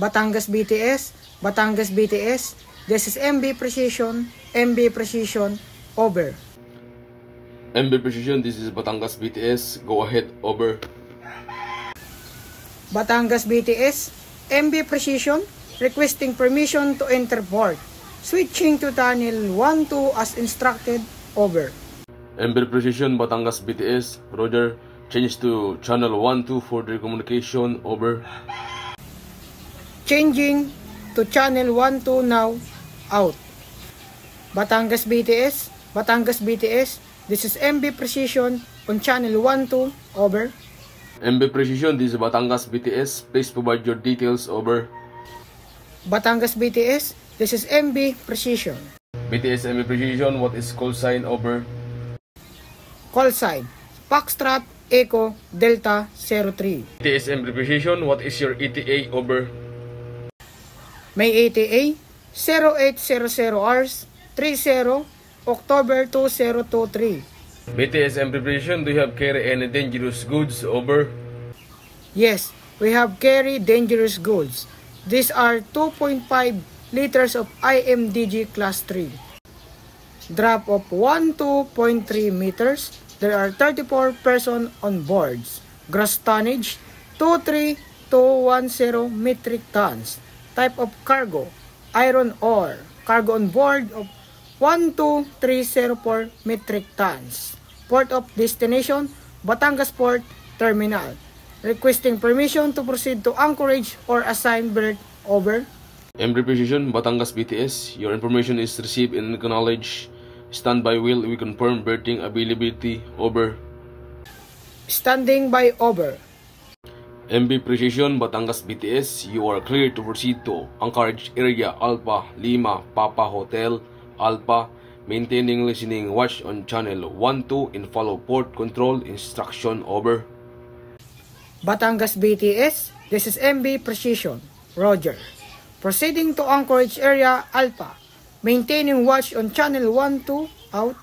Batangas BTS, Batangas BTS. This is MB Precision, MB Precision, over. MB Precision, this is Batangas BTS, go ahead, over. Batangas BTS, MB Precision, requesting permission to enter port. Switching to channel 12 as instructed, over. MB Precision, Batangas BTS, roger, change to channel 12 for the communication, over. Changing to channel 12 now, out. Batangas BTS, Batangas BTS, this is MB Precision on channel 12, over. MB Precision, this is Batangas BTS, please provide your details, over. Batangas BTS, this is MB Precision. BTS MB Precision, what is call sign, over? Call sign, Foxtrot Echo Delta 03. BTS MB Precision, what is your ETA, over? May ETA 0800 hours 30 October 2023. BTS MB Precision, do you have carry any dangerous goods, over? Yes, we have carry dangerous goods. These are 2.5 liters of IMDG Class 3. Drop of 12.3 meters. There are 34 persons on boards. Gross tonnage 23210 metric tons. Type of cargo, iron ore. Cargo on board of 12304 metric tons. Port of destination, Batangas Port Terminal. Requesting permission to proceed to anchorage or assigned berth, over. MB Precision, Batangas BTS, your information is received and acknowledged. Standby will we confirm berthing availability, over. Standing by, over. MB Precision, Batangas BTS, you are clear to proceed to Anchorage area, Alpha Lima Papa Hotel Alpha, maintaining listening watch on channel 12 and follow port control instruction, over. Batangas BTS, this is MB Precision, roger. Proceeding to Anchorage area Alpha, maintaining watch on channel 12, out.